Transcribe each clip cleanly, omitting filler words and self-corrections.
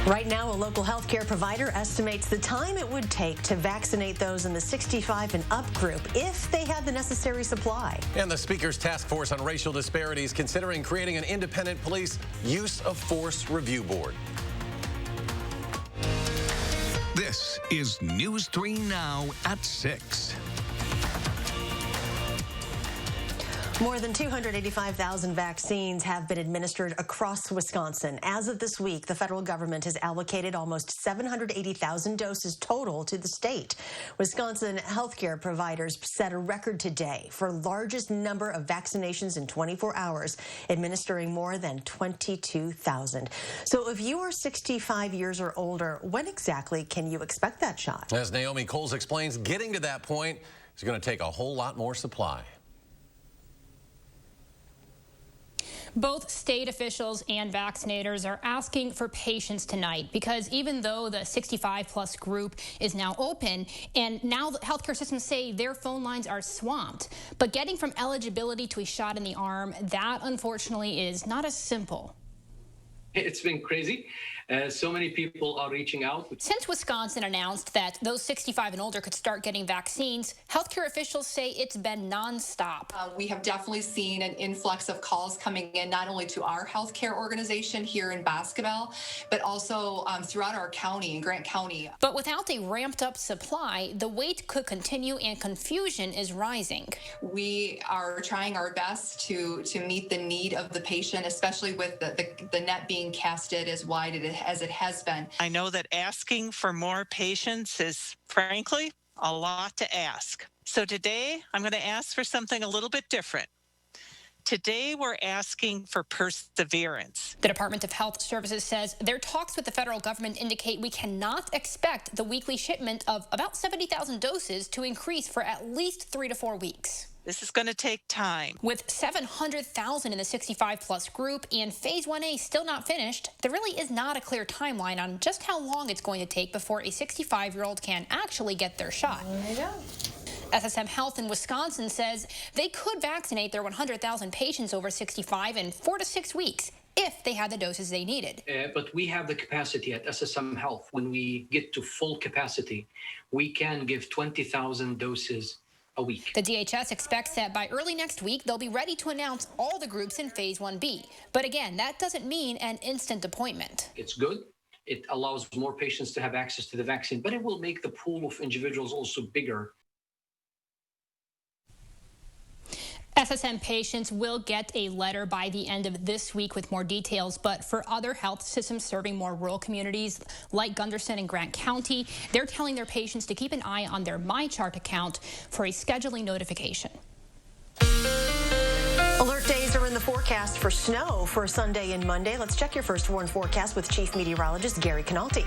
Right now, a local healthcare provider estimates the time it would take to vaccinate those in the 65 and up group if they had the necessary supply. And the Speaker's Task Force on Racial Disparities considering creating an independent police use of force review board. This is News 3 Now at 6. More than 285,000 vaccines have been administered across Wisconsin. As of this week, the federal government has allocated almost 780,000 doses total to the state. Wisconsin healthcare providers set a record today for largest number of vaccinations in 24 hours, administering more than 22,000. So if you are 65 years or older, when exactly can you expect that shot? As Naomi Coles explains, getting to that point is going to take a whole lot more supply. Both state officials and vaccinators are asking for patience tonight because even though the 65-plus group is now open and now the healthcare systems say their phone lines are swamped, but getting from eligibility to a shot in the arm, that unfortunately is not as simple. It's been crazy. So many people are reaching out. Since Wisconsin announced that those 65 and older could start getting vaccines, healthcare officials say it's been nonstop. We have definitely seen an influx of calls coming in, not only to our healthcare organization here in Baskerville, but also throughout our county, in Grant County. But without a ramped up supply, the wait could continue and confusion is rising. We are trying our best to meet the need of the patient, especially with the net being casted as wide as it has been. I know that asking for more patience is, frankly, a lot to ask. So today, I'm going to ask for something a little bit different. Today, we're asking for perseverance. The Department of Health Services says their talks with the federal government indicate we cannot expect the weekly shipment of about 70,000 doses to increase for at least 3 to 4 weeks. This is going to take time. With 700,000 in the 65-plus group and Phase 1A still not finished, there really is not a clear timeline on just how long it's going to take before a 65-year-old can actually get their shot. There you go. SSM Health in Wisconsin says they could vaccinate their 100,000 patients over 65 in 4 to 6 weeks if they had the doses they needed. But we have the capacity at SSM Health. When we get to full capacity, we can give 20,000 doses a week. The DHS expects that by early next week, they'll be ready to announce all the groups in Phase 1B. But again, that doesn't mean an instant appointment. It's good. It allows more patients to have access to the vaccine, but it will make the pool of individuals also bigger. SSM patients will get a letter by the end of this week with more details, but for other health systems serving more rural communities like Gunderson and Grant County, they're telling their patients to keep an eye on their MyChart account for a scheduling notification. Alert days are in the forecast for snow for Sunday and Monday. Let's check your first warn forecast with Chief Meteorologist Gary Canalti.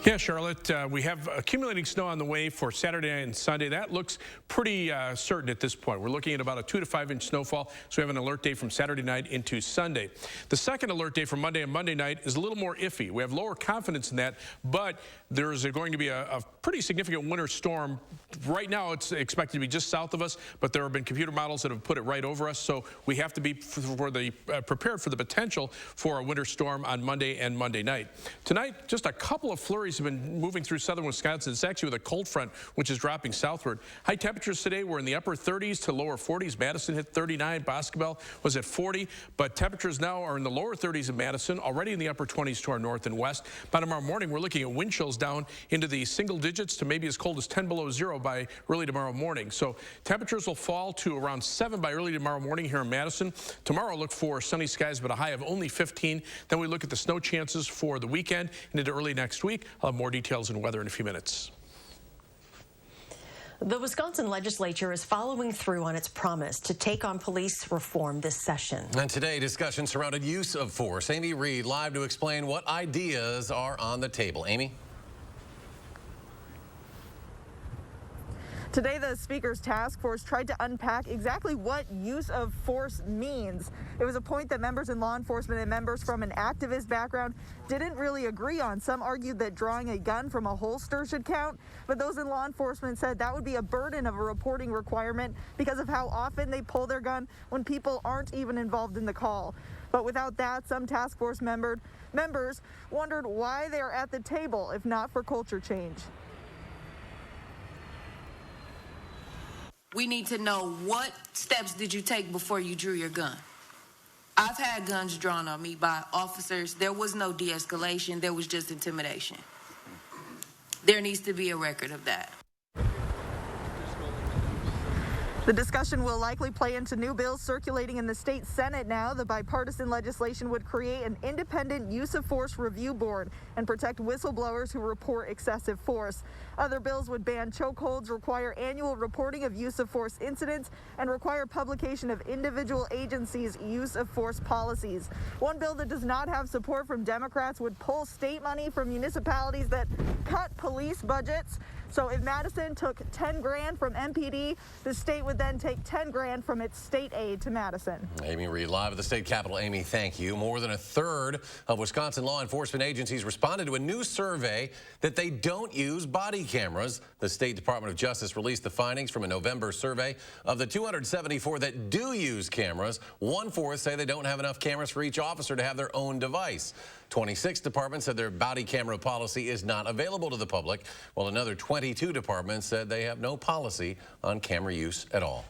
Yeah, Charlotte, we have accumulating snow on the way for Saturday and Sunday. That looks pretty certain at this point. We're looking at about a 2 to 5 inch snowfall, so we have an alert day from Saturday night into Sunday. The second alert day from Monday and Monday night is a little more iffy. We have lower confidence in that, but there's going to be a pretty significant winter storm. Right now, it's expected to be just south of us, but there have been computer models that have put it right over us, so we have to be prepared for the potential for a winter storm on Monday and Monday night. Tonight, just a couple of flurries have been moving through southern Wisconsin. It's actually with a cold front, which is dropping southward. High temperatures today were in the upper 30s to lower 40s. Madison hit 39. Baskerville was at 40. But temperatures now are in the lower 30s in Madison, already in the upper 20s to our north and west. By tomorrow morning, we're looking at wind chills down into the single digits to maybe as cold as 10 below zero by early tomorrow morning. So temperatures will fall to around 7 by early tomorrow morning here in Madison. Tomorrow, look for sunny skies, but a high of only 15. Then we look at the snow chances for the weekend and into early next week. I'll have more details and weather in a few minutes. The Wisconsin legislature is following through on its promise to take on police reform this session. And today, discussion surrounded use of force. Amy Reed live to explain what ideas are on the table. Amy? Today, the Speaker's task force tried to unpack exactly what use of force means. It was a point that members in law enforcement and members from an activist background didn't really agree on. Some argued that drawing a gun from a holster should count, but those in law enforcement said that would be a burden of a reporting requirement because of how often they pull their gun when people aren't even involved in the call. But without that, some task force members wondered why they are at the table if not for culture change. We need to know, what steps did you take before you drew your gun? I've had guns drawn on me by officers. There was no de-escalation. There was just intimidation. There needs to be a record of that. The discussion will likely play into new bills circulating in the state Senate now. The bipartisan legislation would create an independent use of force review board and protect whistleblowers who report excessive force. Other bills would ban chokeholds, require annual reporting of use of force incidents, and require publication of individual agencies' use of force policies. One bill that does not have support from Democrats would pull state money from municipalities that cut police budgets. So if Madison took 10 grand from MPD, the state would then take 10 grand from its state aid to Madison. Amy Reed live at the state capitol. Amy, thank you. More than a third of Wisconsin law enforcement agencies responded to a new survey that they don't use body cameras. The State Department of Justice released the findings from a November survey. Of the 274 that do use cameras, 1/4 say they don't have enough cameras for each officer to have their own device. 26 departments said their body camera policy is not available to the public, while another 22 departments said they have no policy on camera use at all.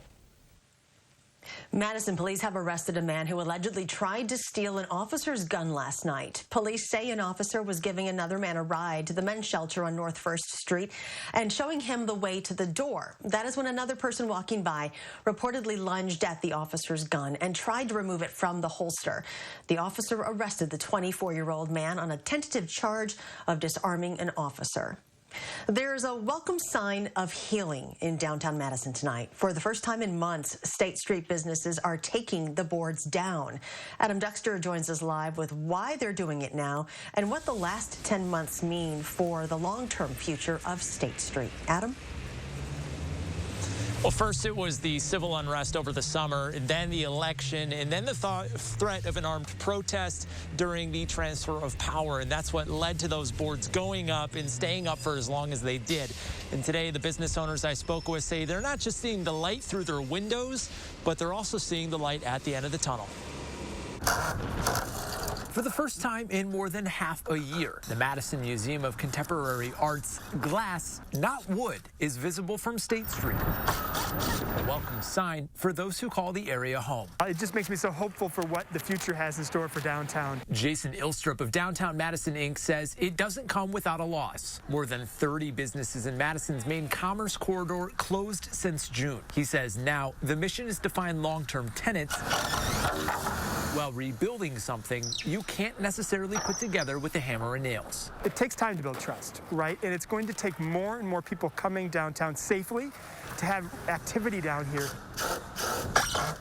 Madison police have arrested a man who allegedly tried to steal an officer's gun last night. Police say an officer was giving another man a ride to the men's shelter on North 1st Street and showing him the way to the door. That is when another person walking by reportedly lunged at the officer's gun and tried to remove it from the holster. The officer arrested the 24-year-old man on a tentative charge of disarming an officer. There's a welcome sign of healing in downtown Madison tonight. For the first time in months, State Street businesses are taking the boards down. Adam Duxter joins us live with why they're doing it now and what the last 10 months mean for the long-term future of State Street. Adam? Well, first it was the civil unrest over the summer, and then the election, and then the threat of an armed protest during the transfer of power. And that's what led to those boards going up and staying up for as long as they did. And today, the business owners I spoke with say they're not just seeing the light through their windows, but they're also seeing the light at the end of the tunnel. For the first time in more than half a year, the Madison Museum of Contemporary Art's glass, not wood, is visible from State Street. A welcome sign for those who call the area home. It just makes me so hopeful for what the future has in store for downtown. Jason Ilstrup of Downtown Madison Inc. says it doesn't come without a loss. More than 30 businesses in Madison's main commerce corridor closed since June. He says now the mission is to find long-term tenants while rebuilding something you can't necessarily put together with a hammer and nails. It takes time to build trust, right? And it's going to take more and more people coming downtown safely to have activity down here.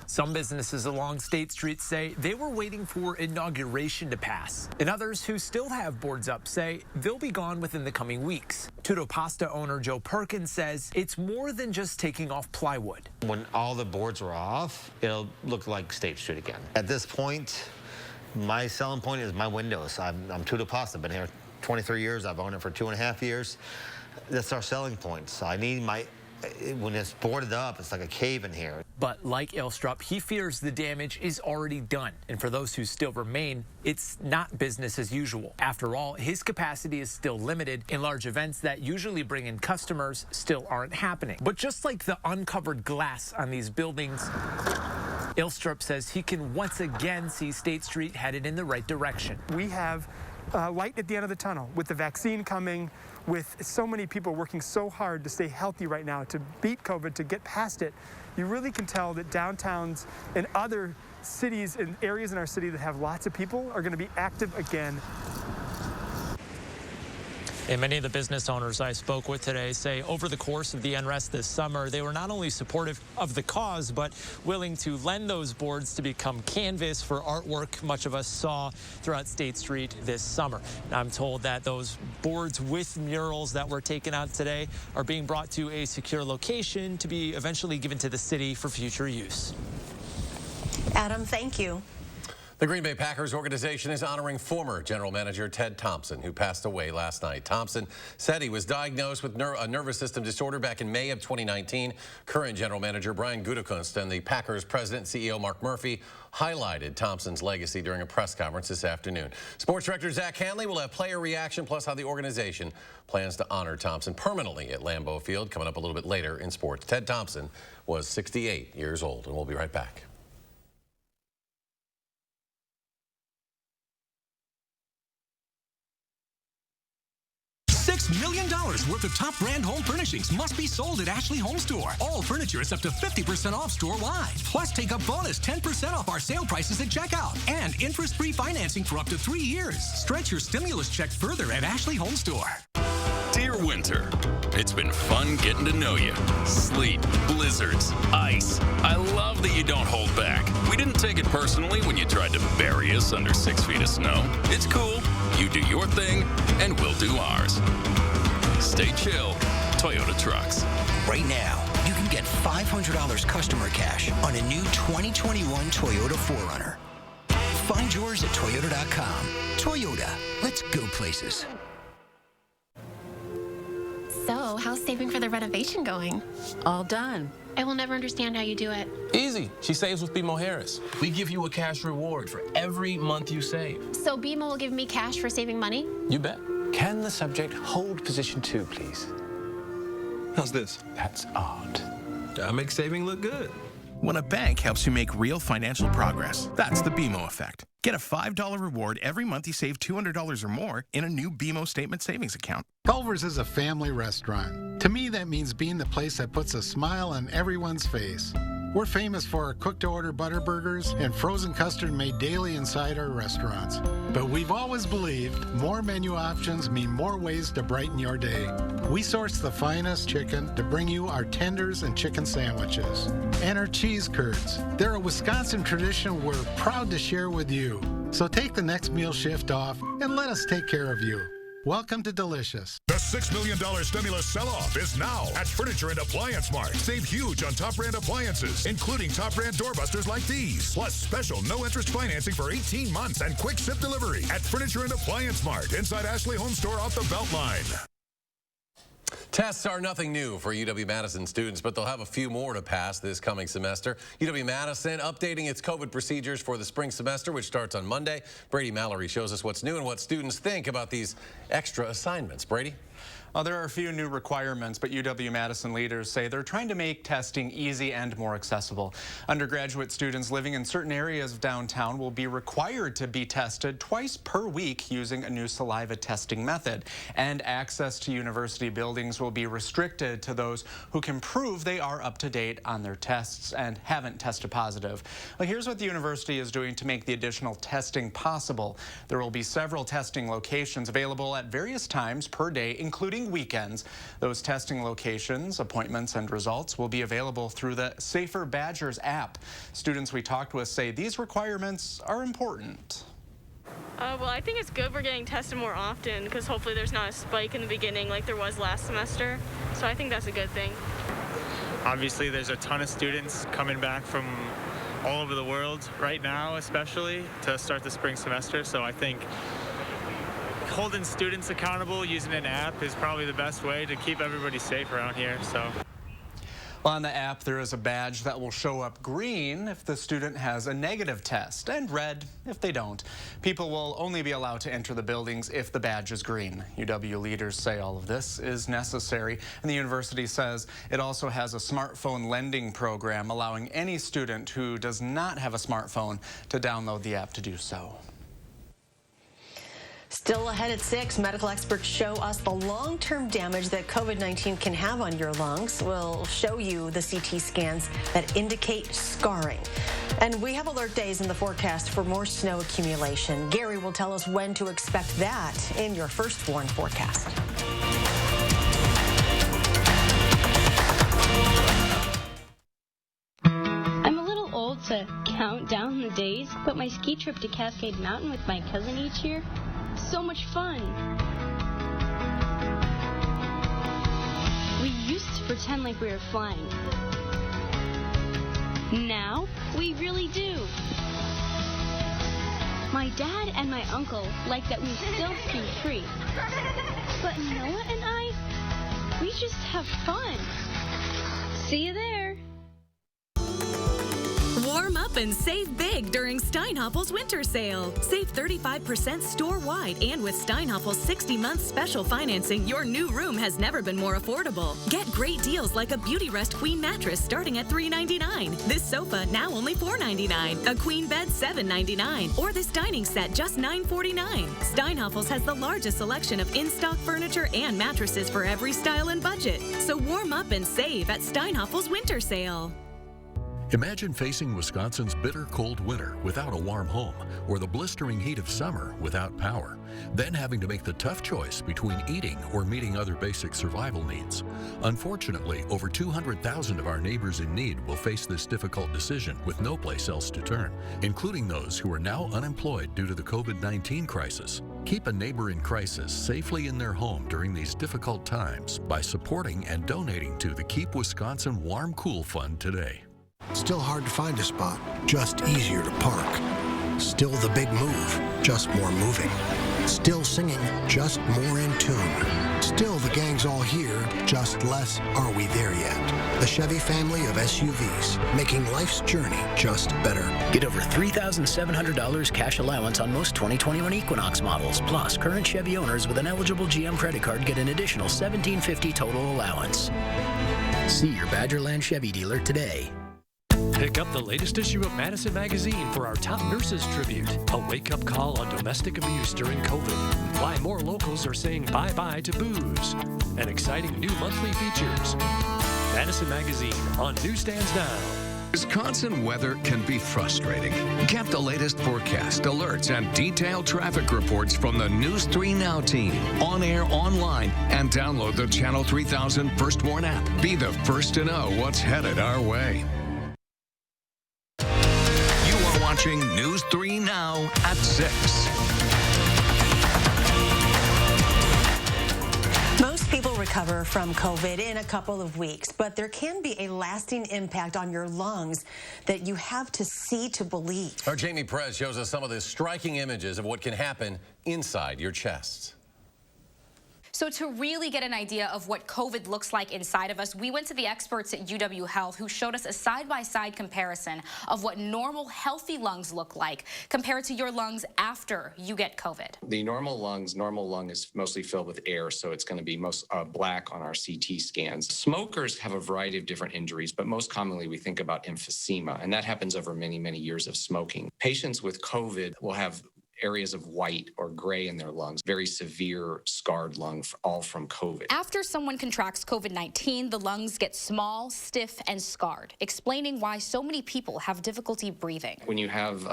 Some businesses along State Street say they were waiting for inauguration to pass. And others who still have boards up say they'll be gone within the coming weeks. Tutto Pasta owner Joe Perkins says it's more than just taking off plywood. When all the boards are off, it'll look like State Street again. At this point, my selling point is my windows. I'm Tutto Pasta, been here 23 years. I've owned it for 2.5 years. That's our selling point. So I need when it's boarded up, it's like a cave in here. But like Ilstrup, he fears the damage is already done. And for those who still remain, it's not business as usual. After all, his capacity is still limited, and large events that usually bring in customers still aren't happening. But just like the uncovered glass on these buildings, Ilstrup says he can once again see State Street headed in the right direction. We have light at the end of the tunnel. With the vaccine coming, with so many people working so hard to stay healthy right now, to beat COVID, to get past it, you really can tell that downtowns and other cities and areas in our city that have lots of people are going to be active again. And many of the business owners I spoke with today say over the course of the unrest this summer, they were not only supportive of the cause, but willing to lend those boards to become canvas for artwork much of us saw throughout State Street this summer. And I'm told that those boards with murals that were taken out today are being brought to a secure location to be eventually given to the city for future use. Adam, thank you. The Green Bay Packers organization is honoring former general manager Ted Thompson, who passed away last night. Thompson said he was diagnosed with a nervous system disorder back in May of 2019. Current general manager Brian Gutekunst and the Packers president and CEO Mark Murphy highlighted Thompson's legacy during a press conference this afternoon. Sports director Zach Hanley will have player reaction, plus how the organization plans to honor Thompson permanently at Lambeau Field, coming up a little bit later in sports. Ted Thompson was 68 years old, and we'll be right back. $6 million worth of top brand home furnishings must be sold at Ashley Home Store. All furniture is up to 50% off store-wide. Plus, take a bonus 10% off our sale prices at checkout. And interest-free financing for up to 3 years. Stretch your stimulus check further at Ashley Home Store. Dear Winter, it's been fun getting to know you. Sleet, blizzards, ice. I love that you don't hold back. We didn't take it personally when you tried to bury us under 6 feet of snow. It's cool. You do your thing, and we'll do ours. Stay chill. Toyota Trucks. Right now, you can get $500 customer cash on a new 2021 Toyota 4Runner. Find yours at Toyota.com. Toyota, let's go places. So, how's saving for the renovation going? All done. I will never understand how you do it. Easy. She saves with BMO Harris. We give you a cash reward for every month you save. So BMO will give me cash for saving money? You bet. Can the subject hold position 2, please? How's this? That's art. That makes saving look good. When a bank helps you make real financial progress, that's the BMO effect. Get a $5 reward every month you save $200 or more in a new BMO Statement Savings account. Culver's is a family restaurant. To me, that means being the place that puts a smile on everyone's face. We're famous for our cooked-to-order butter burgers and frozen custard made daily inside our restaurants. But we've always believed more menu options mean more ways to brighten your day. We source the finest chicken to bring you our tenders and chicken sandwiches. And our cheese curds. They're a Wisconsin tradition we're proud to share with you. So take the next meal shift off and let us take care of you. Welcome to Delicious. The $6 million stimulus sell-off is now at Furniture and Appliance Mart. Save huge on top brand appliances, including top brand doorbusters like these. Plus special no-interest financing for 18 months and quick ship delivery at Furniture and Appliance Mart inside Ashley Home Store off the Beltline. Tests are nothing new for UW-Madison students, but they'll have a few more to pass this coming semester. UW-Madison updating its COVID procedures for the spring semester, which starts on Monday. Brady Mallory shows us what's new and what students think about these extra assignments. Brady? Well, there are a few new requirements, but UW-Madison leaders say they're trying to make testing easy and more accessible. Undergraduate students living in certain areas of downtown will be required to be tested twice per week using a new saliva testing method. And access to university buildings will be restricted to those who can prove they are up to date on their tests and haven't tested positive. Well, here's what the university is doing to make the additional testing possible. There will be several testing locations available at various times per day, including weekends. Those testing locations, appointments, and results will be available through the Safer Badgers app. Students we talked with say these requirements are important. Well, I think it's good we're getting tested more often because hopefully there's not a spike in the beginning like there was last semester. So I think that's a good thing. Obviously, there's a ton of students coming back from all over the world right now, especially to start the spring semester. So I think holding students accountable using an app is probably the best way to keep everybody safe around here. Well, on the app, there is a badge that will show up green if the student has a negative test and red if they don't. People will only be allowed to enter the buildings if the badge is green. UW leaders say all of this is necessary, and the university says it also has a smartphone lending program allowing any student who does not have a smartphone to download the app to do so. Still ahead at 6, medical experts show us the long-term damage that COVID-19 can have on your lungs. We'll show you the CT scans that indicate scarring. And we have alert days in the forecast for more snow accumulation. Gary will tell us when to expect that in your First Warn forecast. count down the days, but my ski trip to Cascade Mountain with my cousin each year, so much fun. We used to pretend like we were flying. Now, we really do. My dad and my uncle like that we still ski free. But Noah and I, we just have fun. See you there. Warm up and save big during Steinhaffel's winter sale. Save 35% store-wide, and with Steinhaffel's 60-month special financing, your new room has never been more affordable. Get great deals like a Beauty Rest Queen mattress starting at $3.99. This sofa now only $4.99. A queen bed $7.99. Or this dining set just $9.49. Steinhaffel's has the largest selection of in-stock furniture and mattresses for every style and budget. So warm up and save at Steinhaffel's winter sale. Imagine facing Wisconsin's bitter cold winter without a warm home, or the blistering heat of summer without power, then having to make the tough choice between eating or meeting other basic survival needs. Unfortunately, over 200,000 of our neighbors in need will face this difficult decision with no place else to turn, including those who are now unemployed due to the COVID-19 crisis. Keep a neighbor in crisis safely in their home during these difficult times by supporting and donating to the Keep Wisconsin Warm Cool Fund today. Still hard to find a spot, just easier to park. Still the big move, just more moving. Still singing, just more in tune. Still the gang's all here, just less are we there yet. The Chevy family of SUVs, making life's journey just better. Get over $3,700 cash allowance on most 2021 Equinox models. Plus, current Chevy owners with an eligible GM credit card get an additional $1,750 total allowance. See your Badgerland Chevy dealer today. Pick up the latest issue of Madison Magazine for our Top Nurses Tribute, a wake-up call on domestic abuse during COVID, why more locals are saying bye-bye to booze, and exciting new monthly features. Madison Magazine on newsstands now. Wisconsin weather can be frustrating. Get the latest forecast, alerts, and detailed traffic reports from the News 3 Now team, on air, online, and download the Channel 3000 First Warn app. Be the first to know what's headed our way. Watching News 3 Now at 6. Most people recover from COVID in a couple of weeks, but there can be a lasting impact on your lungs that you have to see to believe. Our Jamie Perez shows us some of the striking images of what can happen inside your chest. So to really get an idea of what COVID looks like inside of us, we went to the experts at UW Health who showed us a side-by-side comparison of what normal, healthy lungs look like compared to your lungs after you get COVID. The normal lung is mostly filled with air, so it's going to be most black on our CT scans. Smokers have a variety of different injuries, but most commonly we think about emphysema, and that happens over many, many years of smoking. Patients with COVID will have areas of white or gray in their lungs, very severe scarred lung, all from COVID. After someone contracts COVID-19, the lungs get small, stiff, and scarred, explaining why so many people have difficulty breathing. When you have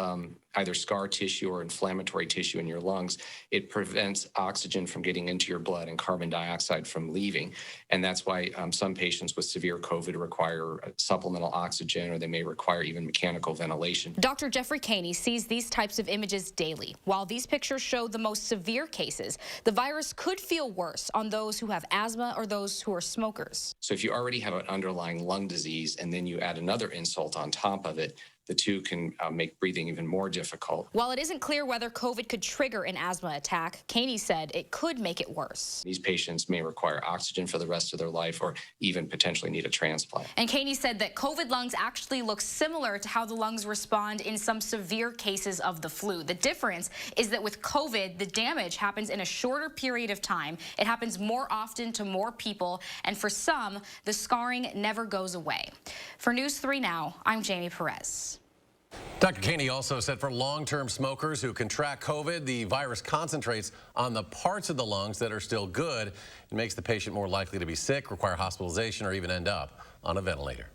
either scar tissue or inflammatory tissue in your lungs, it prevents oxygen from getting into your blood and carbon dioxide from leaving. And that's why some patients with severe COVID require supplemental oxygen, or they may require even mechanical ventilation. Dr. Jeffrey Caney sees these types of images daily. While these pictures show the most severe cases, the virus could feel worse on those who have asthma or those who are smokers. So if you already have an underlying lung disease and then you add another insult on top of it, the two can make breathing even more difficult. While it isn't clear whether COVID could trigger an asthma attack, Caney said it could make it worse. These patients may require oxygen for the rest of their life or even potentially need a transplant. And Caney said that COVID lungs actually look similar to how the lungs respond in some severe cases of the flu. The difference is that with COVID, the damage happens in a shorter period of time. It happens more often to more people, and for some, the scarring never goes away. For News 3 Now, I'm Jamie Perez. Dr. Caney also said for long-term smokers who contract COVID, the virus concentrates on the parts of the lungs that are still good. It makes the patient more likely to be sick, require hospitalization, or even end up on a ventilator.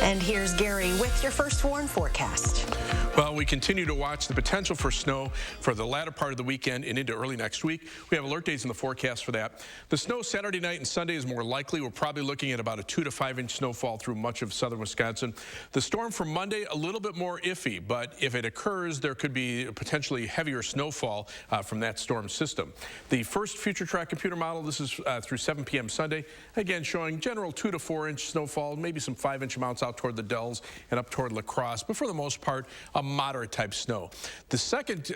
And here's Gary with your First Warn forecast. Well, we continue to watch the potential for snow for the latter part of the weekend and into early next week. We have alert days in the forecast for that. The snow Saturday night and Sunday is more likely. We're probably looking at about a 2 to 5 inch snowfall through much of southern Wisconsin. The storm for Monday, a little bit more iffy, but if it occurs, there could be potentially heavier snowfall from that storm system. The first future track computer model, this is through 7 p.m. Sunday, again showing general 2 to 4 inch snowfall, maybe some 5 inch amounts out toward the Dells and up toward La Crosse, but for the most part, a moderate type snow. The second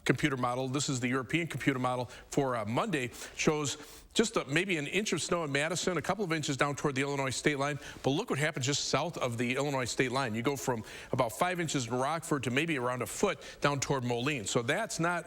computer model, this is the European computer model for Monday, shows just maybe an inch of snow in Madison, a couple of inches down toward the Illinois state line. But look what happens just south of the Illinois state line. You go from about 5 inches in Rockford to maybe around a foot down toward Moline. So that's not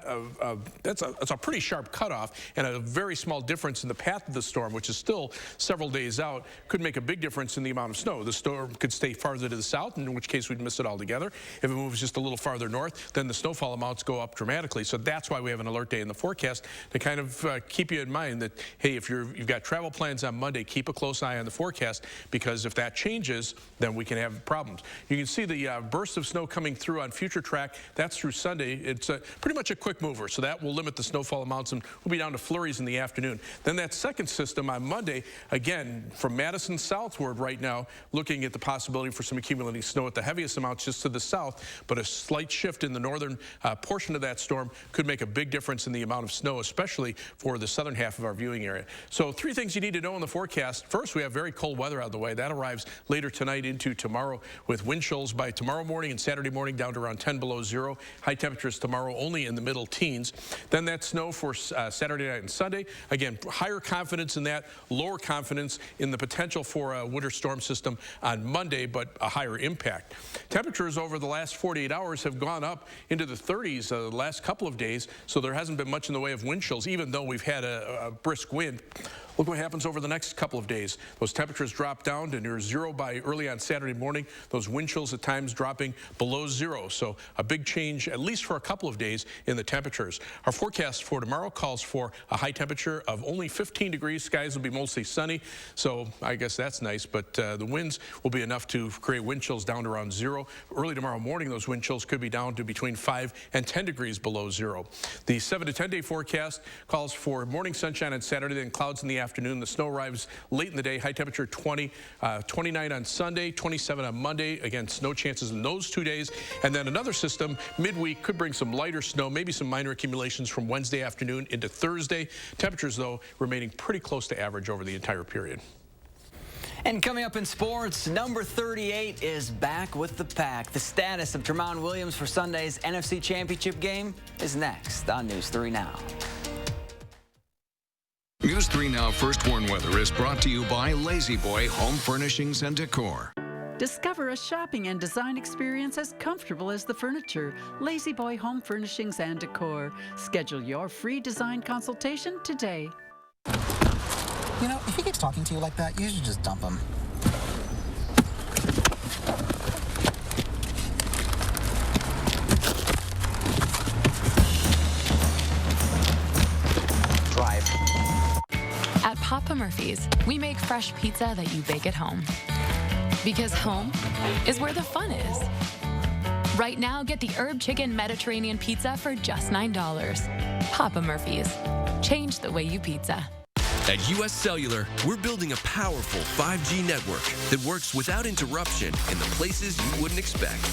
that's a pretty sharp cutoff, and a very small difference in the path of the storm, which is still several days out, could make a big difference in the amount of snow. The storm could stay farther to the south, in which case we'd miss it altogether. If it moves just a little farther north, then the snowfall amounts go up dramatically. So that's why we have an alert day in the forecast to kind of keep you in mind that, hey, if you've got travel plans on Monday, keep a close eye on the forecast, because if that changes, then we can have problems. You can see the burst of snow coming through on future track. That's through Sunday. It's pretty much a quick mover, so that will limit the snowfall amounts, and we'll be down to flurries in the afternoon. Then that second system on Monday, again, from Madison southward right now, looking at the possibility for some accumulating snow at the heaviest amounts just to the south, but a slight shift in the northern portion of that storm could make a big difference in the amount of snow, especially for the southern half of our viewing area. So 3 things you need to know in the forecast. First, we have very cold weather out of the way. That arrives later tonight into tomorrow, with wind chills by tomorrow morning and Saturday morning down to around 10 below zero. High temperatures tomorrow only in the middle teens. Then that snow for Saturday night and Sunday. Again, higher confidence in that, lower confidence in the potential for a winter storm system on Monday, but a higher impact. Temperatures over the last 48 hours have gone up into the 30s the last couple of days, so there hasn't been much in the way of wind chills, even though we've had a brisk wind. Look what happens over the next couple of days. Those temperatures drop down to near zero by early on Saturday morning. Those wind chills at times dropping below zero. So a big change, at least for a couple of days, in the temperatures. Our forecast for tomorrow calls for a high temperature of only 15 degrees. Skies will be mostly sunny, so I guess that's nice. But the winds will be enough to create wind chills down to around zero. Early tomorrow morning, those wind chills could be down to between 5 and 10 degrees below zero. The 7 to 10 day forecast calls for morning sunshine on Saturday, then clouds in the afternoon. The snow arrives late in the day. High temperature 20, 29 on Sunday, 27 on Monday. Again, snow chances in those 2 days. And then another system midweek could bring some lighter snow, maybe some minor accumulations from Wednesday afternoon into Thursday. Temperatures, though, remaining pretty close to average over the entire period. And coming up in sports, number 38 is back with the pack. The status of Tramon Williams for Sunday's NFC Championship game is next on News 3 Now. News 3 Now First Warn Weather is brought to you by Lazy Boy Home Furnishings and Decor. Discover a shopping and design experience as comfortable as the furniture. Lazy Boy Home Furnishings and Decor. Schedule your free design consultation today. You know, if he keeps talking to you like that, you should just dump him. Drive. At Papa Murphy's, we make fresh pizza that you bake at home. Because home is where the fun is. Right now, get the Herb Chicken Mediterranean Pizza for just $9. Papa Murphy's. Change the way you pizza. At U.S. Cellular, we're building a powerful 5G network that works without interruption in the places you wouldn't expect.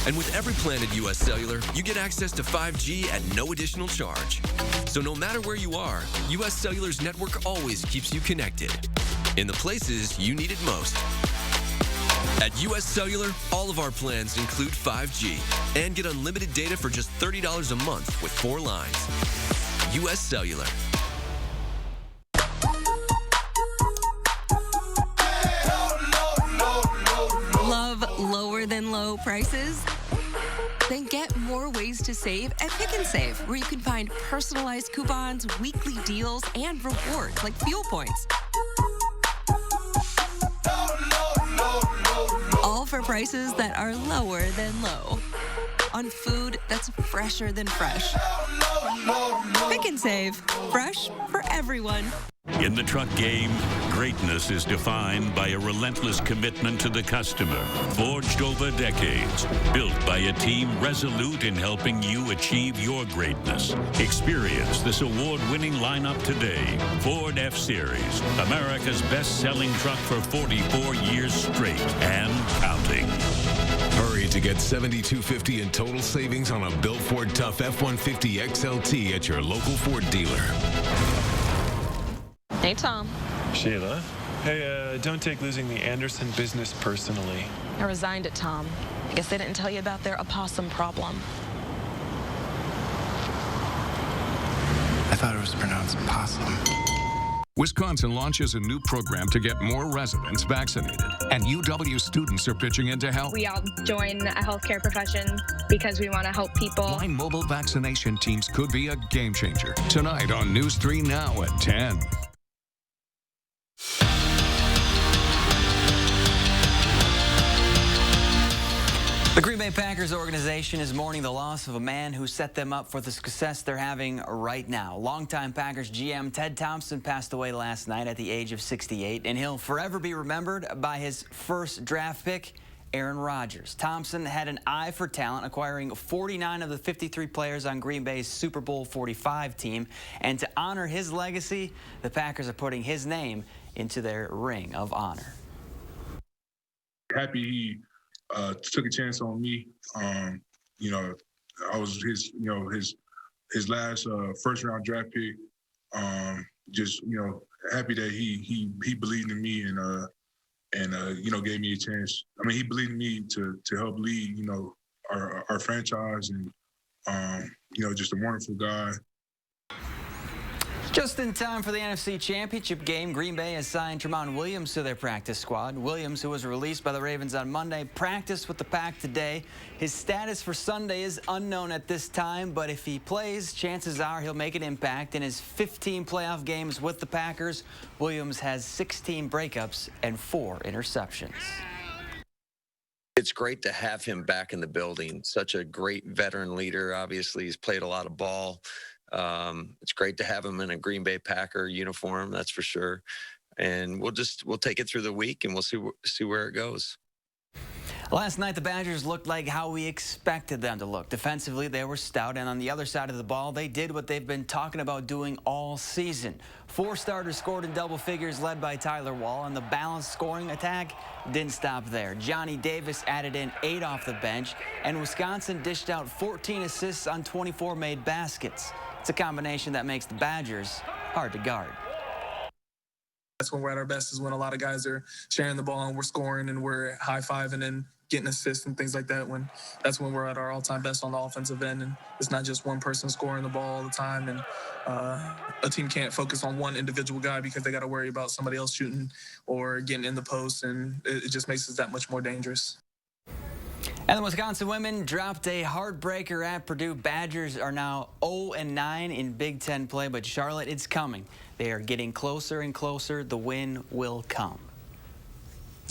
And with every plan at U.S. Cellular, you get access to 5G at no additional charge. So no matter where you are, U.S. Cellular's network always keeps you connected in the places you need it most. At U.S. Cellular, all of our plans include 5G and get unlimited data for just $30 a month with 4 lines. U.S. Cellular. Love lower than low prices? Then get more ways to save at Pick and Save, where you can find personalized coupons, weekly deals, and rewards like fuel points. All for prices that are lower than low. On food that's fresher than fresh. Pick and Save. Fresh for everyone. In the truck game, greatness is defined by a relentless commitment to the customer, forged over decades, built by a team resolute in helping you achieve your greatness. Experience this award-winning lineup today. Ford F-Series, America's best-selling truck for 44 years straight and counting. Hurry to get $7,250 in total savings on a Built Ford Tough F-150 XLT at your local Ford dealer. Hey, Tom. Sheila. Hey, don't take losing the Anderson business personally. I resigned it, Tom. I guess they didn't tell you about their opossum problem. I thought it was pronounced possum. Wisconsin launches a new program to get more residents vaccinated, and UW students are pitching in to help. We all join a healthcare profession because we want to help people. Why mobile vaccination teams could be a game changer. Tonight on News 3 Now at 10. The Green Bay Packers organization is mourning the loss of a man who set them up for the success they're having right now. Longtime Packers GM Ted Thompson passed away last night at the age of 68, and he'll forever be remembered by his first draft pick, Aaron Rodgers. Thompson had an eye for talent, acquiring 49 of the 53 players on Green Bay's Super Bowl 45 team. And to honor his legacy, the Packers are putting his name into their ring of honor. Happy he took a chance on me. You know, I was his last first round draft pick. Just happy that he believed in me and gave me a chance. I mean, he believed in me to help lead our franchise, and just a wonderful guy. Just in time for the NFC Championship game, Green Bay has signed Tramon Williams to their practice squad. Williams, who was released by the Ravens on Monday, practiced with the Pack today. His status for Sunday is unknown at this time, but if he plays, chances are he'll make an impact. In his 15 playoff games with the Packers, Williams has 16 breakups and 4 interceptions. It's great to have him back in the building. Such a great veteran leader. Obviously, he's played a lot of ball. It's great to have him in a Green Bay Packer uniform, that's for sure. And we'll take it through the week, and we'll see where it goes. Last night, the Badgers looked like how we expected them to look. Defensively, they were stout, and on the other side of the ball, they did what they've been talking about doing all season. 4 starters scored in double figures, led by Tyler Wall, and the balanced scoring attack didn't stop there. Johnny Davis added in 8 off the bench, and Wisconsin dished out 14 assists on 24 made baskets. It's a combination that makes the Badgers hard to guard. That's when we're at our best, is when a lot of guys are sharing the ball and we're scoring and we're high-fiving and getting assists and things like that. That's when we're at our all-time best on the offensive end, and it's not just one person scoring the ball all the time. And a team can't focus on one individual guy because they got to worry about somebody else shooting or getting in the post, and it just makes us that much more dangerous. And the Wisconsin women dropped a heartbreaker at Purdue. Badgers are now 0-9 in Big Ten play, but Charlotte, it's coming. They are getting closer and closer. The win will come.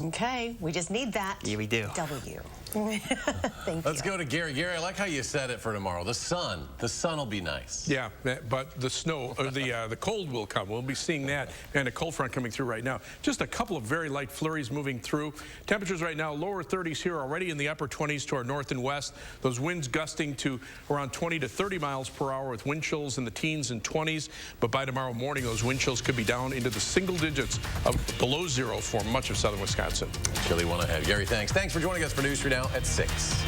Okay, we just need that. Yeah, we do. W. Thank you. Let's go to Gary. Gary, I like how you said it for tomorrow. The sun will be nice. Yeah, but the snow, or the cold will come. We'll be seeing that, and a cold front coming through right now. Just a couple of very light flurries moving through. Temperatures right now, lower 30s here, already in the upper 20s to our north and west. Those winds gusting to around 20 to 30 miles per hour with wind chills in the teens and 20s. But by tomorrow morning, those wind chills could be down into the single digits of below 0 for much of southern Wisconsin. Chilly one ahead. Gary, thanks. Thanks for joining us for News 3 Now at 6.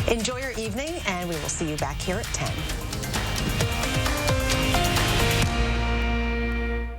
Enjoy your evening, and we will see you back here at 10.